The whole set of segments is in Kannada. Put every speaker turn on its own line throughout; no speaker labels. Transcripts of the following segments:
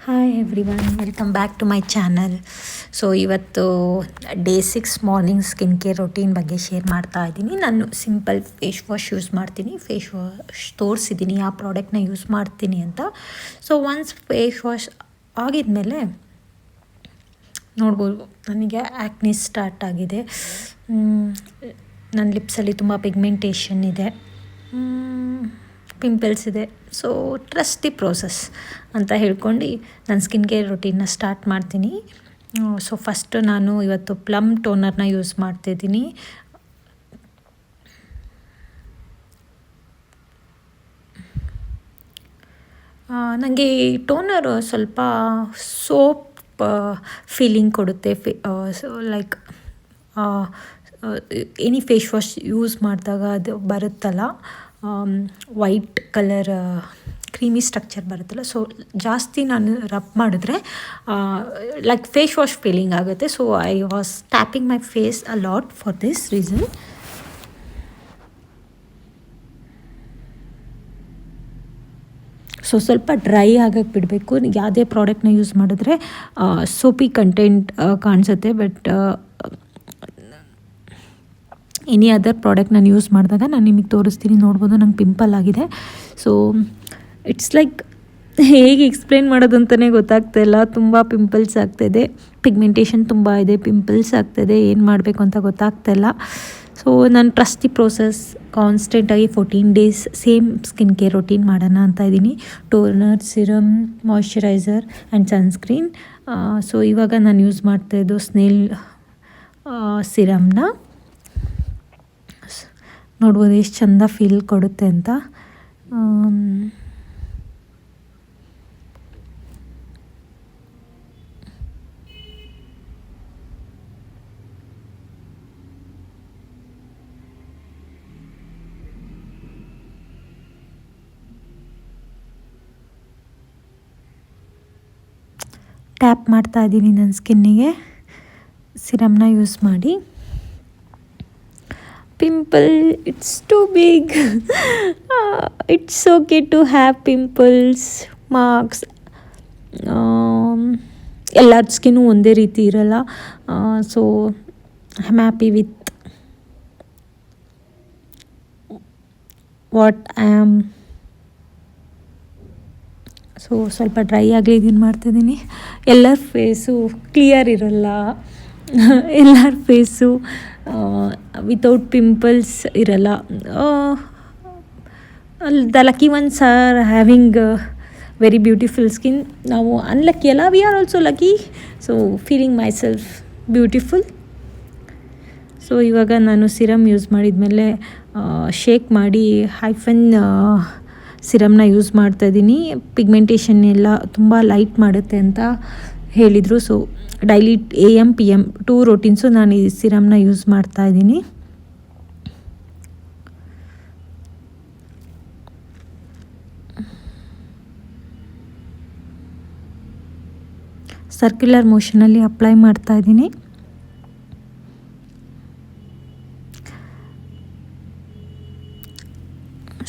Hi everyone, welcome back to my channel. So ಇವತ್ತು day 6 morning skin care routine ಬಗ್ಗೆ ಶೇರ್ ಮಾಡ್ತಾ ಇದ್ದೀನಿ. ನಾನು ಸಿಂಪಲ್ ಫೇಸ್ ವಾಶ್ ಯೂಸ್ ಮಾಡ್ತೀನಿ. ಫೇಸ್ ವಾಶ್ ತೋರಿಸಿದ್ದೀನಿ ಆ ಪ್ರಾಡಕ್ಟ್ನ ಯೂಸ್ ಮಾಡ್ತೀನಿ ಅಂತ. ಸೊ ಒನ್ಸ್ ಫೇಸ್ ವಾಶ್ ಆಗಿದ್ಮೇಲೆ ನೋಡ್ಬೋದು ನನಗೆ ಆ್ಯಕ್ನಿ ಸ್ಟಾರ್ಟ್ ಆಗಿದೆ. ನನ್ನ ಲಿಪ್ಸಲ್ಲಿ ತುಂಬ ಪಿಗ್ಮೆಂಟೇಷನ್ ಇದೆ, ಪಿಂಪಲ್ಸ್ ಇದೆ. ಸೊ ಟ್ರಸ್ಟ್ ದಿ ಪ್ರೋಸೆಸ್ ಅಂತ ಹೇಳ್ಕೊಂಡು ನಾನು ಸ್ಕಿನ್ ಕೇರ್ ರೊಟೀನ್ನ ಸ್ಟಾರ್ಟ್ ಮಾಡ್ತೀನಿ. ಸೊ ಫಸ್ಟು ನಾನು ಇವತ್ತು ಪ್ಲಮ್ ಟೋನರ್ನ ಯೂಸ್ ಮಾಡ್ತಿದ್ದೀನಿ. ನನಗೆ ಈ ಟೋನರು ಸ್ವಲ್ಪ ಸೋಪ್ ಫೀಲಿಂಗ್ ಕೊಡುತ್ತೆ. Like any face wash use ಮಾಡಿದಾಗ ಅದು ಬರುತ್ತಲ್ಲ, ವೈಟ್ ಕಲರ್ ಕ್ರೀಮಿ ಸ್ಟ್ರಕ್ಚರ್ ಬರುತ್ತಲ್ಲ, ಸೊ ಜಾಸ್ತಿ ನಾನು ರಬ್ ಮಾಡಿದ್ರೆ ಲೈಕ್ ಫೇಸ್ ವಾಶ್ ಫೀಲಿಂಗ್ ಆಗುತ್ತೆ. So I was tapping my face a lot for this reason. So ಸ್ವಲ್ಪ ಡ್ರೈ ಆಗಕ್ಕೆ ಬಿಡಬೇಕು. ಯಾವುದೇ ಪ್ರಾಡಕ್ಟ್ನ ಯೂಸ್ ಮಾಡಿದ್ರೆ ಸೋಪಿ ಕಂಟೆಂಟ್ ಕಾಣಿಸುತ್ತೆ, ಬಟ್ ಎನಿ ಅದರ್ ಪ್ರಾಡಕ್ಟ್ ನಾನು ಯೂಸ್ ಮಾಡಿದಾಗ ನಾನು ನಿಮಗೆ ತೋರಿಸ್ತೀನಿ. ನೋಡ್ಬೋದು ನಂಗೆ ಪಿಂಪಲ್ ಆಗಿದೆ. ಸೊ ಇಟ್ಸ್ ಲೈಕ್ ಹೇಗೆ ಎಕ್ಸ್ಪ್ಲೇನ್ ಮಾಡೋದಂತಲೇ ಗೊತ್ತಾಗ್ತಾಯಿಲ್ಲ. ತುಂಬ ಪಿಂಪಲ್ಸ್ ಆಗ್ತಾಯಿದೆ, ಪಿಗ್ಮೆಂಟೇಷನ್ ತುಂಬ ಇದೆ, ಪಿಂಪಲ್ಸ್ ಆಗ್ತಾಯಿದೆ, ಏನು ಮಾಡಬೇಕು ಅಂತ ಗೊತ್ತಾಗ್ತಾಯಿಲ್ಲ. ಸೊ ನಾನು ಟ್ರಸ್ಟ್ ದಿ ಪ್ರೋಸೆಸ್ ಕಾನ್ಸ್ಟೆಂಟಾಗಿ 14 days same skin care routine ಮಾಡೋಣ ಅಂತ ಇದ್ದೀನಿ. Toner, serum, moisturiser and sunscreen. So ಇವಾಗ ನಾನು ಯೂಸ್ ಮಾಡ್ತಾಯಿದ್ದು ಸ್ನೇಲ್ ಸಿರಮ್ನ. ನೋಡ್ಬೋದು ಎಷ್ಟು ಚೆಂದ ಫೀಲ್ ಕೊಡುತ್ತೆ ಅಂತ. ಟ್ಯಾಪ್ ಮಾಡ್ತಾ ಇದ್ದೀನಿ ನನ್ನ ಸ್ಕಿನ್ನಿಗೆ ಸಿರಮ್ನ ಯೂಸ್ ಮಾಡಿ. Pimple, it's too big. It's okay to have pimples, marks. ಎಲ್ಲರ ಸ್ಕಿನ್ನು ಒಂದೇ ರೀತಿ ಇರಲ್ಲ. So I am happy with what I am. So ಸ್ವಲ್ಪ ಡ್ರೈ ಆಗಲಿ ಇದನ್ನು ಮಾಡ್ತಾಯಿದ್ದೀನಿ. ಎಲ್ಲರ ಫೇಸು ಕ್ಲಿಯರ್ ಇರಲ್ಲ, ಎಲ್ಲರ ಫೇಸು ವಿತೌಟ್ ಪಿಂಪಲ್ಸ್ ಇರಲ್ಲ. The lucky once are having very beautiful skin. ನಾವು ಅನ್ಲಕ್ಕಿ ಅಲ್ಲ, we are also lucky. So feeling my self beautiful. So ಇವಾಗ ನಾನು ಸಿರಮ್ ಯೂಸ್ ಮಾಡಿದ್ಮೇಲೆ ಶೇಕ್ ಮಾಡಿ ಹೈಫನ್ ಸಿರಮ್ನ ಯೂಸ್ ಮಾಡ್ತಾಯಿದ್ದೀನಿ. ಪಿಗ್ಮೆಂಟೇಷನ್ ಎಲ್ಲ ತುಂಬ ಲೈಟ್ ಮಾಡುತ್ತೆ ಅಂತ ಹೇಳಿದರು. ಸೊ ಡೈಲಿ AM PM 2 ರೋಟೀನ್ಸು ನಾನು ಈ ಸಿರಮ್ನ ಯೂಸ್ ಮಾಡ್ತಾಯಿದ್ದೀನಿ. ಸರ್ಕ್ಯುಲರ್ ಮೋಷನಲ್ಲಿ ಅಪ್ಲೈ ಮಾಡ್ತಾಯಿದ್ದೀನಿ.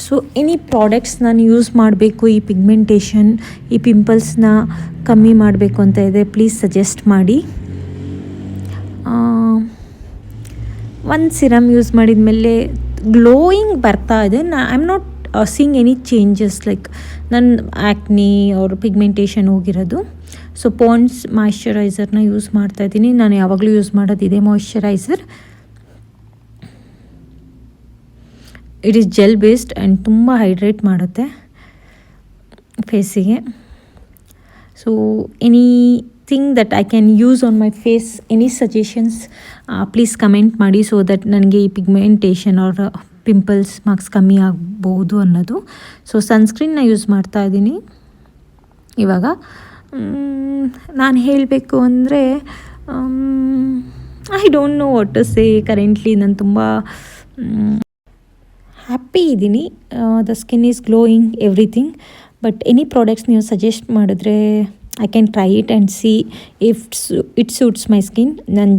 ಸೊ ಎನಿ ಪ್ರಾಡಕ್ಟ್ಸ್ ನಾನು ಯೂಸ್ ಮಾಡಬೇಕು, ಈ ಪಿಗ್ಮೆಂಟೇಷನ್, ಈ ಪಿಂಪಲ್ಸ್ನ ಕಮ್ಮಿ ಮಾಡಬೇಕು ಅಂತ ಇದೆ, ಪ್ಲೀಸ್ ಸಜೆಸ್ಟ್ ಮಾಡಿ. ಒಂದು ಸಿರಮ್ ಯೂಸ್ ಮಾಡಿದ ಮೇಲೆ ಗ್ಲೋಯಿಂಗ್ ಬರ್ತಾ ಇದೆ. I am not seeing any changes, like ನನ್ನ ಆ್ಯಕ್ನಿ ಅವ್ರ ಪಿಗ್ಮೆಂಟೇಷನ್ ಹೋಗಿರೋದು. ಸೊ ಪಾಂಡ್ಸ್ ಮಾಯ್ಶ್ಚರೈಸರ್ನ ಯೂಸ್ ಮಾಡ್ತಾಯಿದ್ದೀನಿ. ನಾನು ಯಾವಾಗಲೂ ಯೂಸ್ ಮಾಡೋದು ಇದೆ moisturiser. It is gel based and ತುಂಬ ಹೈಡ್ರೇಟ್ ಮಾಡುತ್ತೆ ಫೇಸಿಗೆ. So anything that I can use on my face, any suggestions please comment ಮಾಡಿ, ಸೊ ದಟ್ ನನಗೆ ಈ ಪಿಗ್ಮೆಂಟೇಷನ್ ಆರ್ ಪಿಂಪಲ್ಸ್ ಮಾರ್ಕ್ಸ್ ಕಮ್ಮಿ ಆಗ್ಬೋದು ಅನ್ನೋದು. ಸೊ ಸನ್ಸ್ಕ್ರೀನ್ನ ಯೂಸ್ ಮಾಡ್ತಾ ಇದ್ದೀನಿ ಇವಾಗ. ನಾನು ಹೇಳಬೇಕು ಅಂದರೆ I don't know what to say. Currently ನಾನು ತುಂಬ ಹ್ಯಾಪಿ ಇದ್ದೀನಿ. The skin is glowing, everything. But any products ನೀವು ಸಜೆಸ್ಟ್ ಮಾಡಿದ್ರೆ I can try it and see if it suits my skin. ನಾನು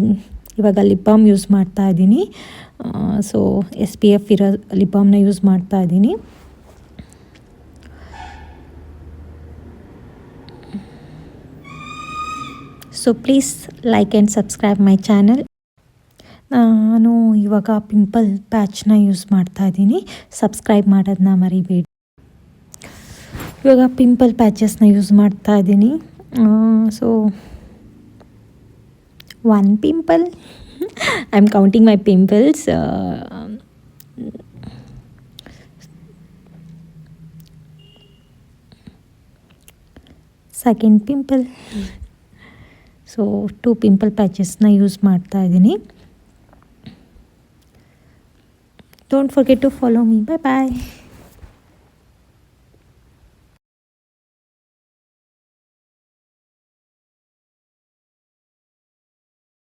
ಇವಾಗ ಲಿಪ್ ಬಾಮ್ ಯೂಸ್ ಮಾಡ್ತಾ ಇದ್ದೀನಿ. ಸೊ SPF ಇರೋ ಲಿಪ್ ಬಾಮ್ನ ಯೂಸ್ ಮಾಡ್ತಾ ಇದ್ದೀನಿ. So please like and subscribe my channel. ನಾನು ಇವಾಗ ಪಿಂಪಲ್ ಪ್ಯಾಚ್ನ ಯೂಸ್ ಮಾಡ್ತಾ ಇದ್ದೀನಿ, ಸಬ್ಸ್ಕ್ರೈಬ್ ಮಾಡೋದನ್ನ ಮರಿಬೇಡಿ. ಇವಾಗ ಪಿಂಪಲ್ ಪ್ಯಾಚಸ್ನ ಯೂಸ್ ಮಾಡ್ತಾ ಇದ್ದೀನಿ. So 1 pimple. I'm counting my pimples. Second pimple. So 2 pimple patchesನ use ಮಾಡ್ತಾ ಇದ್ದೀನಿ. Don't forget to follow me. Bye bye.